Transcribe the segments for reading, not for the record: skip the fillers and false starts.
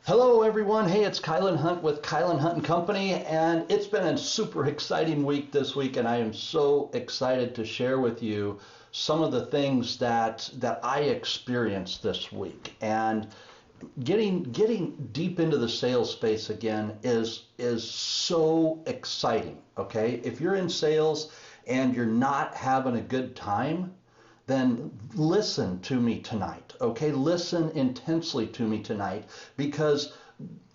Hello everyone. Hey, it's Kylan Hunt with Kylan Hunt and Company, and it's been a super exciting week this week, and I am so excited to share with you some of the things that I experienced this week. And getting deep into the sales space again is so exciting. Okay? If you're in sales and you're not having a good time, then listen to me tonight, okay? Listen intensely to me tonight, because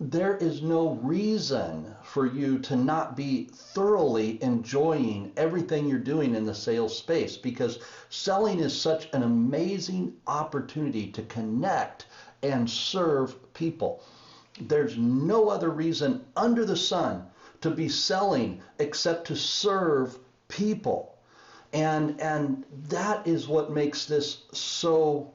there is no reason for you to not be thoroughly enjoying everything you're doing in the sales space, because selling is such an amazing opportunity to connect and serve people. There's no other reason under the sun to be selling except to serve people. And that is what makes this so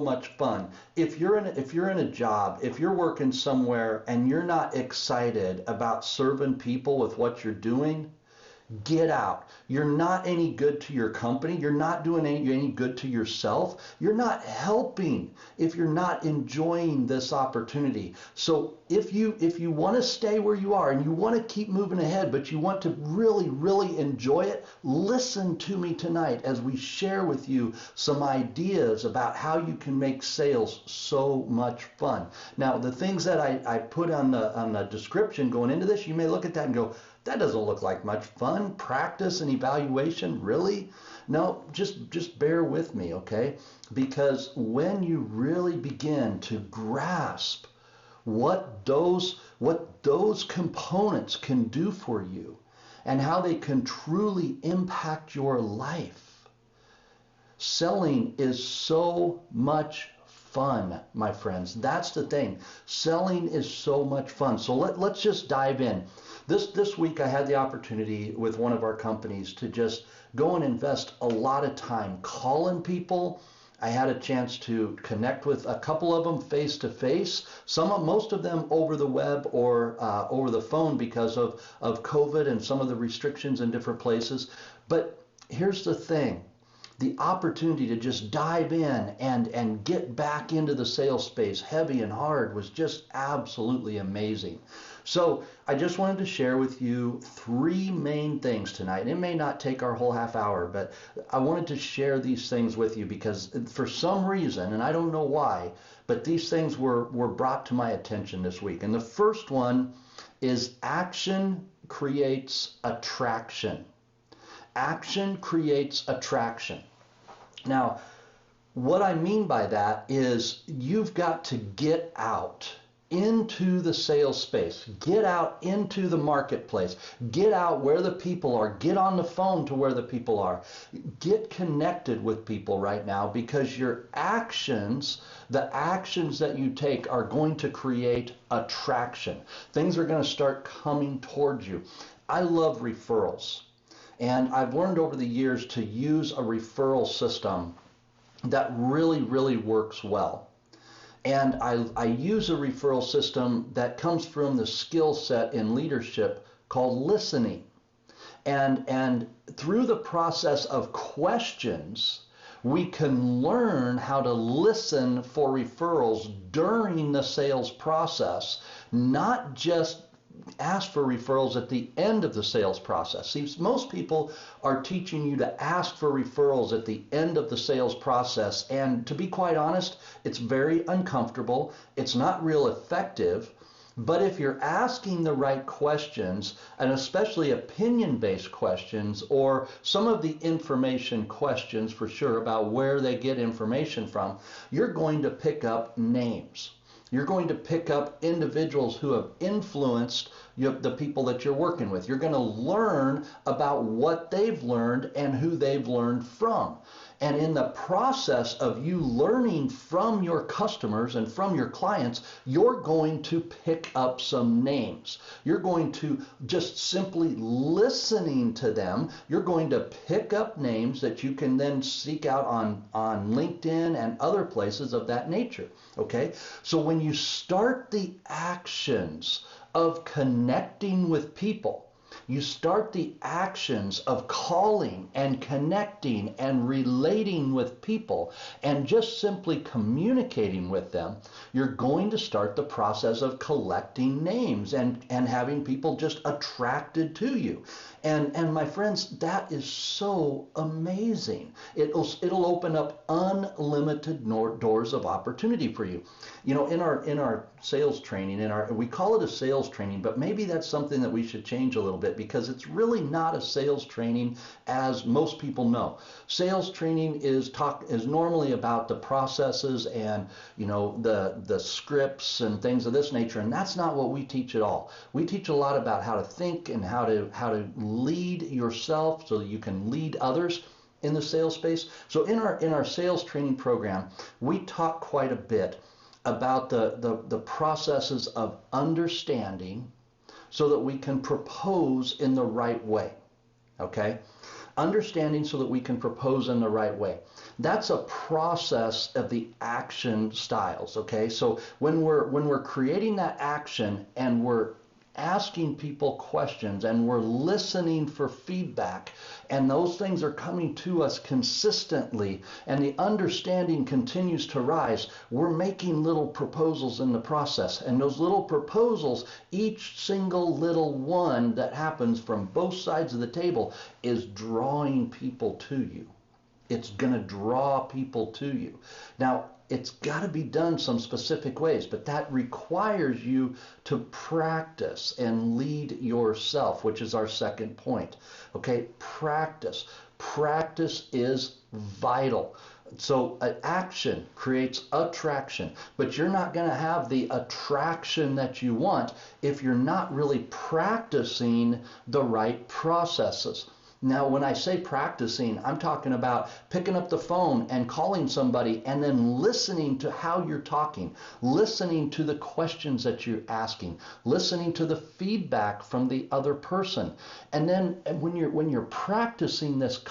much fun. If you're in a job, if you're working somewhere and you're not excited about serving people with what you're doing, get out. You're not any good to your company. You're not doing any good to yourself. You're not helping if you're not enjoying this opportunity. So if you want to stay where you are and you want to keep moving ahead, but you want to really enjoy it, listen to me tonight as we share with you some ideas about how you can make sales so much fun. Now, the things that I put on the description going into this, you may look at that and go, that doesn't look like much fun. Practice and evaluation, really? No, just bear with me, okay? Because when you really begin to grasp what those components can do for you and how they can truly impact your life, selling is so much fun, my friends. That's the thing. Selling is so much fun. So let's just dive in. This week I had the opportunity with one of our companies to just go and invest a lot of time calling people. I had a chance to connect with a couple of them face to face, most of them over the web or over the phone because of COVID and some of the restrictions in different places. But here's the thing. The opportunity to just dive in and get back into the sales space heavy and hard was just absolutely amazing. So I just wanted to share with you three main things tonight. It may not take our whole half hour, but I wanted to share these things with you because for some reason, and I don't know why, but these things were brought to my attention this week. And the first one is action creates attraction. Action creates attraction. Now, what I mean by that is you've got to get out into the sales space, get out into the marketplace, get out where the people are, get on the phone to where the people are, get connected with people right now, because your actions, the actions that you take are going to create attraction. Things are going to start coming towards you. I love referrals. And I've learned over the years to use a referral system that really works well. And I use a referral system that comes from the skill set in leadership called listening. And through the process of questions, we can learn how to listen for referrals during the sales process, not just ask for referrals at the end of the sales process. See, most people are teaching you to ask for referrals at the end of the sales process, and to be quite honest, it's very uncomfortable. It's not real effective. But if you're asking the right questions, and especially opinion-based questions, or some of the information questions for sure about where they get information from, you're going to pick up names. You're going to pick up individuals who have influenced the people that you're working with. You're going to learn about what they've learned and who they've learned from. And in the process of you learning from your customers and from your clients, you're going to pick up some names. You're going to just simply listening to them, you're going to pick up names that you can then seek out on LinkedIn and other places of that nature. Okay? So when you start the actions of connecting with people, You start the actions of calling and connecting and relating with people and just simply communicating with them. You're going to start the process of collecting names and having people just attracted to you. And my friends, that is so amazing. It'll open up unlimited doors of opportunity for you. You know, in our sales training, we call it a sales training, but maybe that's something that we should change a little bit, because it's really not a sales training as most people know. Sales training is normally about the processes and, you know, the scripts and things of this nature, and that's not what we teach at all. We teach a lot about how to think and how to lead yourself so that you can lead others in the sales space. So in our sales training program, we talk quite a bit about the processes of understanding so that we can propose in the right way. Okay? Understanding so that we can propose in the right way. That's a process of the action styles. Okay? So when we're creating that action and we're asking people questions and we're listening for feedback, and those things are coming to us consistently, and the understanding continues to rise, we're making little proposals in the process. And those little proposals, each single little one that happens from both sides of the table, is drawing people to you. It's going to draw people to you. Now, it's got to be done some specific ways, but that requires you to practice and lead yourself, which is our second point. Okay, practice. Practice is vital. So action creates attraction, but you're not going to have the attraction that you want if you're not really practicing the right processes. Now, when I say practicing, I'm talking about picking up the phone and calling somebody and then listening to how you're talking, listening to the questions that you're asking, listening to the feedback from the other person. And then when you're practicing this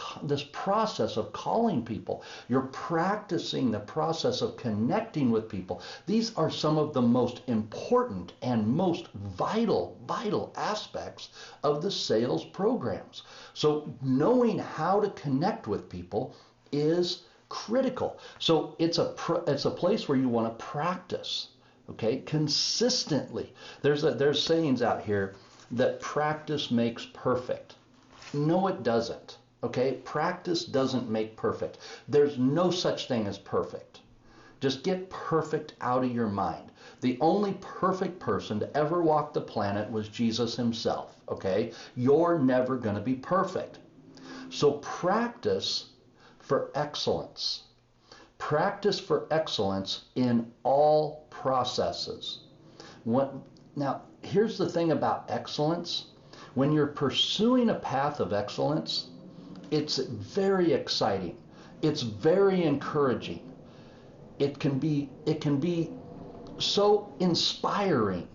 process of calling people, you're practicing the process of connecting with people. These are some of the most important and most vital aspects of the sales programs. So knowing how to connect with people is critical. So it's a place where you want to practice, okay, consistently. There's sayings out here that practice makes perfect. No, it doesn't. Okay, practice doesn't make perfect. There's no such thing as perfect. Just get perfect out of your mind. The only perfect person to ever walk the planet was Jesus himself, okay? You're never going to be perfect. So practice for excellence. Practice for excellence in all processes. Now, here's the thing about excellence. When you're pursuing a path of excellence, it's very exciting. It's very encouraging. It can be so inspiring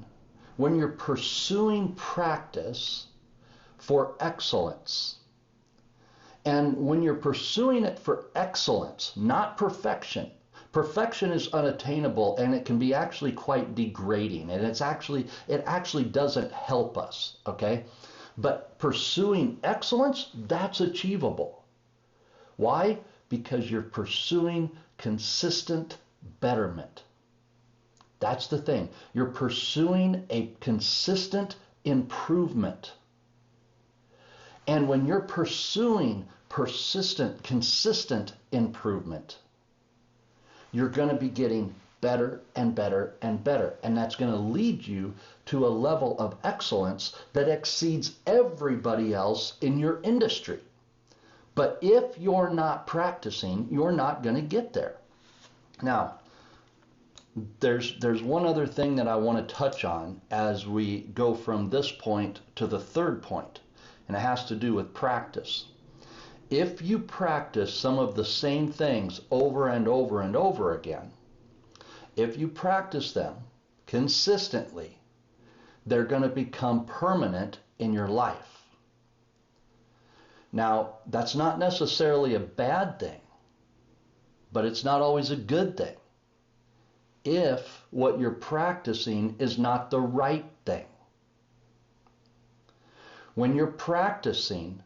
when you're pursuing practice for excellence. And when you're pursuing it for excellence, not perfection. Perfection is unattainable, and it can be actually quite degrading, and it actually doesn't help us, okay? But pursuing excellence, that's achievable. Why? Because you're pursuing consistent betterment. That's the thing. You're pursuing a consistent improvement. And when you're pursuing consistent improvement, you're going to be getting better and better and better. And that's going to lead you to a level of excellence that exceeds everybody else in your industry. But if you're not practicing, you're not going to get there. Now, there's one other thing that I want to touch on as we go from this point to the third point, and it has to do with practice. If you practice some of the same things over and over and over again, if you practice them consistently, they're going to become permanent in your life. Now, that's not necessarily a bad thing, but it's not always a good thing if what you're practicing is not the right thing. When you're practicing,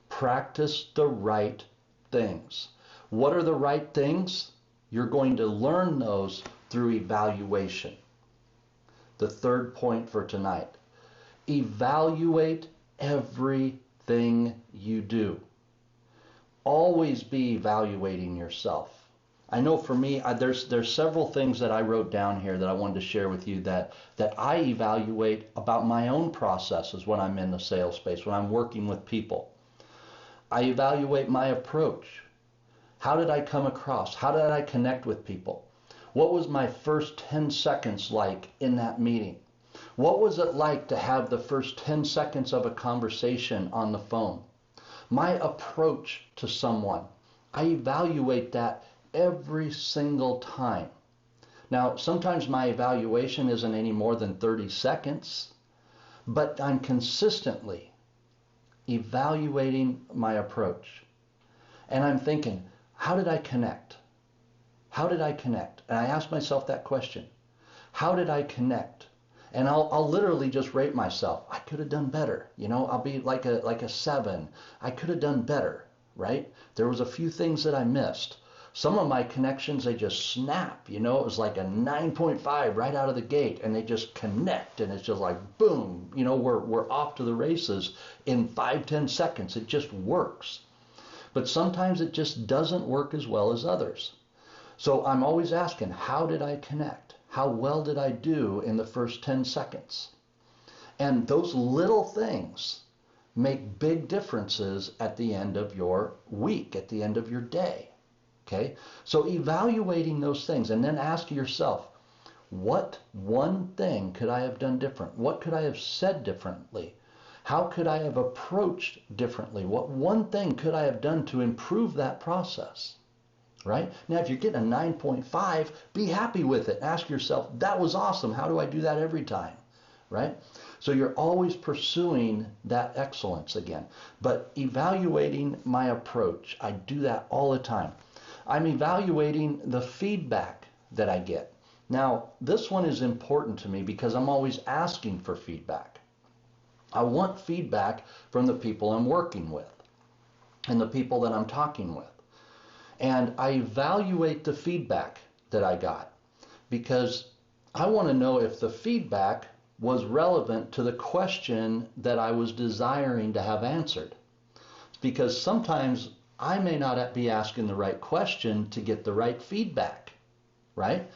practice the right things. What are the right things? You're going to learn those through evaluation. The third point for tonight, evaluate everything you do. Always be evaluating yourself. I know for me, there's several things that I wrote down here that I wanted to share with you that I evaluate about my own processes when I'm in the sales space, when I'm working with people. I evaluate my approach. How did I come across? How did I connect with people? What was my first 10 seconds like in that meeting? What was it like to have the first 10 seconds of a conversation on the phone? My approach to someone, I evaluate that every single time. Now, sometimes my evaluation isn't any more than 30 seconds, but I'm consistently evaluating my approach. And I'm thinking, how did I connect? How did I connect? And I ask myself that question. How did I connect? And I'll literally just rate myself. I could have done better. I'll be like a 7. I could have done better, right? There was a few things that I missed. Some of my connections, they just snap, it was like a 9.5 right out of the gate, and they just connect, and it's just like boom, we're off to the races in 5-10 seconds. It just works. But sometimes it just doesn't work as well as others. So I'm always asking, how did I connect? How well did I do in the first 10 seconds? And those little things make big differences at the end of your week, at the end of your day. Okay? So evaluating those things and then ask yourself, what one thing could I have done different? What could I have said differently? How could I have approached differently? What one thing could I have done to improve that process? Right? Now, if you're getting a 9.5, be happy with it. Ask yourself, that was awesome. How do I do that every time? Right? So you're always pursuing that excellence again. But evaluating my approach, I do that all the time. I'm evaluating the feedback that I get. Now, this one is important to me because I'm always asking for feedback. I want feedback from the people I'm working with and the people that I'm talking with. And I evaluate the feedback that I got because I want to know if the feedback was relevant to the question that I was desiring to have answered. Because sometimes I may not be asking the right question to get the right feedback, right?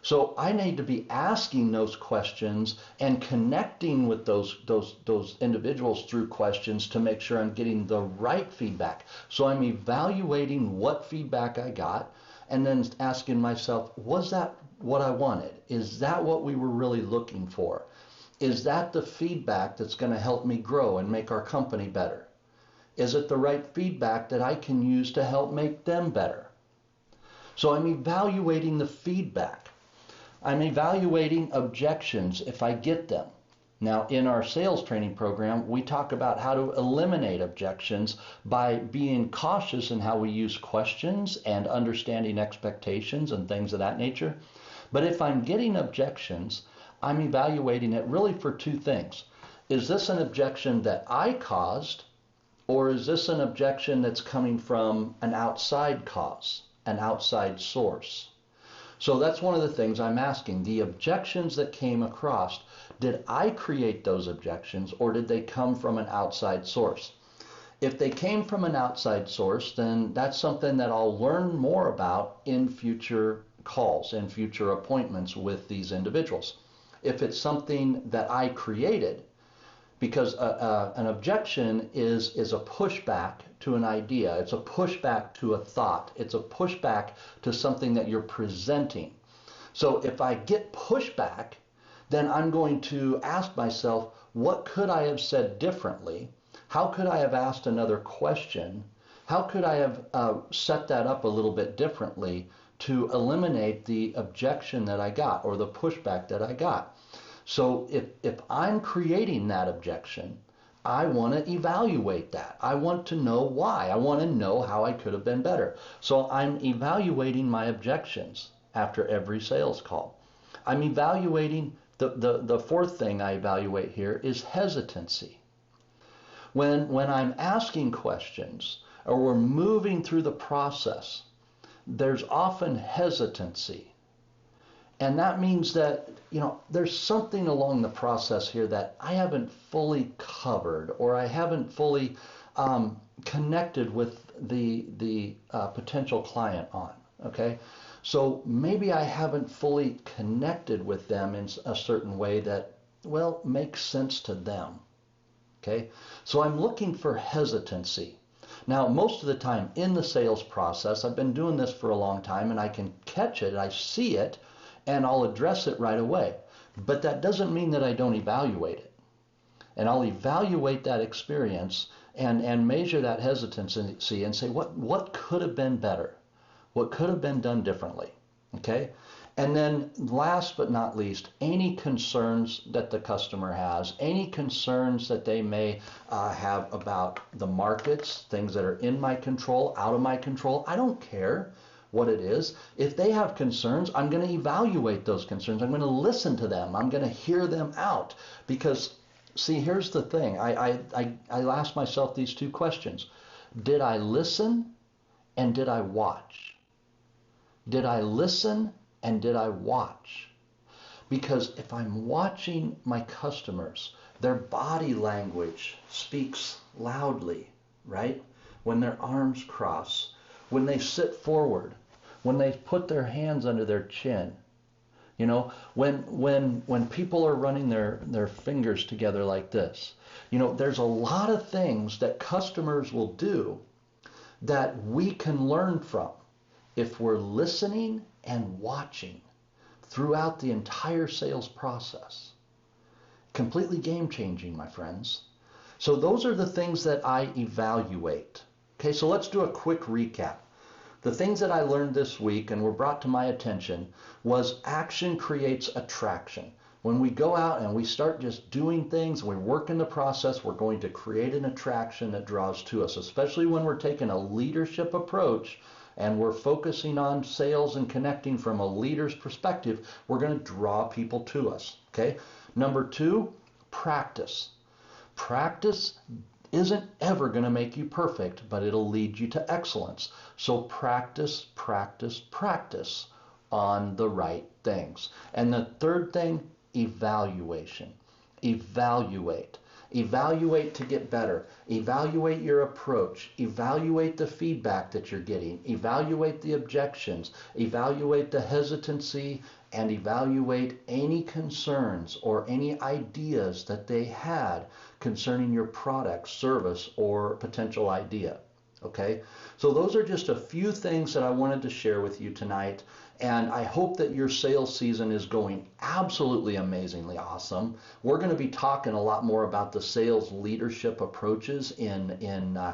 So I need to be asking those questions and connecting with those individuals through questions to make sure I'm getting the right feedback. So I'm evaluating what feedback I got and then asking myself, was that what I wanted? Is that what we were really looking for? Is that the feedback that's going to help me grow and make our company better? Is it the right feedback that I can use to help make them better? So I'm evaluating the feedback. I'm evaluating objections if I get them. Now, in our sales training program, we talk about how to eliminate objections by being cautious in how we use questions and understanding expectations and things of that nature. But if I'm getting objections, I'm evaluating it really for two things. Is this an objection that I caused, or is this an objection that's coming from an outside cause, an outside source? So that's one of the things I'm asking. The objections that came across, did I create those objections or did they come from an outside source? If they came from an outside source, then that's something that I'll learn more about in future calls and future appointments with these individuals. If it's something that I created, because an objection is a pushback to an idea. It's a pushback to a thought. It's a pushback to something that you're presenting. So if I get pushback, then I'm going to ask myself, what could I have said differently? How could I have asked another question? How could I have set that up a little bit differently to eliminate the objection that I got or the pushback that I got? So if I'm creating that objection, I want to evaluate that. I want to know why. I want to know how I could have been better. So I'm evaluating my objections after every sales call. I'm evaluating, the fourth thing I evaluate here is hesitancy. When I'm asking questions or we're moving through the process, there's often hesitancy. And that means that, there's something along the process here that I haven't fully covered, or I haven't fully connected with the potential client on. Okay? So maybe I haven't fully connected with them in a certain way that, well, makes sense to them. Okay? So I'm looking for hesitancy. Now, most of the time in the sales process, I've been doing this for a long time, and I can catch it, I see it, and I'll address it right away. But that doesn't mean that I don't evaluate it. And I'll evaluate that experience and measure that hesitancy and say, what could have been better? What could have been done differently? Okay? And then last but not least, any concerns that the customer has, any concerns that they may have about the markets, things that are in my control, out of my control, I don't care what it is. If they have concerns, I'm going to evaluate those concerns. I'm going to listen to them. I'm going to hear them out. Because, see, here's the thing. I ask myself these two questions. Did I listen and did I watch? Did I listen and did I watch? Because if I'm watching my customers, their body language speaks loudly, right? When their arms cross, when they sit forward, when they put their hands under their chin, when people are running their fingers together like this, there's a lot of things that customers will do that we can learn from if we're listening and watching throughout the entire sales process. Completely game-changing, my friends. So those are the things that I evaluate. Okay, so let's do a quick recap. The things that I learned this week and were brought to my attention was action creates attraction. When we go out and we start just doing things, we work in the process, we're going to create an attraction that draws to us, especially when we're taking a leadership approach and we're focusing on sales and connecting from a leader's perspective. We're going to draw people to us. Okay. Number two, practice. Practice isn't ever going to make you perfect, but it'll lead you to excellence. So practice, practice, practice on the right things. And the third thing, evaluation. Evaluate. Evaluate to get better. Evaluate your approach. Evaluate the feedback that you're getting. Evaluate the objections. Evaluate the hesitancy, and evaluate any concerns or any ideas that they had concerning your product, service, or potential idea. Okay? So those are just a few things that I wanted to share with you tonight. And I hope that your sales season is going absolutely amazingly awesome. We're going to be talking a lot more about the sales leadership approaches in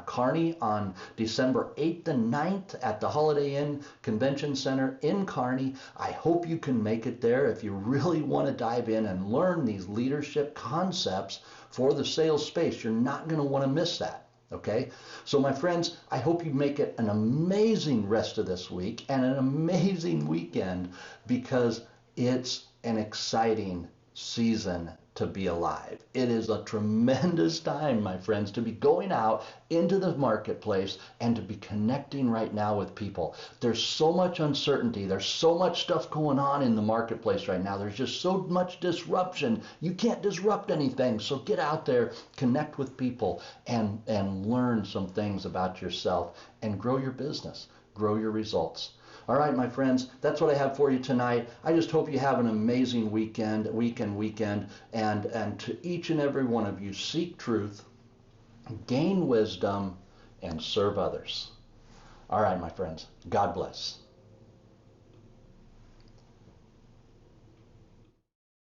Kearney on December 8th and 9th at the Holiday Inn Convention Center in Kearney. I hope you can make it there if you really want to dive in and learn these leadership concepts for the sales space. You're not going to want to miss that. Okay, so my friends, I hope you make it an amazing rest of this week and an amazing weekend, because it's an exciting season to be alive. It is a tremendous time, my friends, to be going out into the marketplace and to be connecting right now with people. There's so much uncertainty. There's so much stuff going on in the marketplace right now. There's just so much disruption. You can't disrupt anything. So get out there, connect with people, and learn some things about yourself and grow your business, grow your results. All right, my friends, that's what I have for you tonight. I just hope you have an amazing weekend, and to each and every one of you, seek truth, gain wisdom, and serve others. All right, my friends, God bless.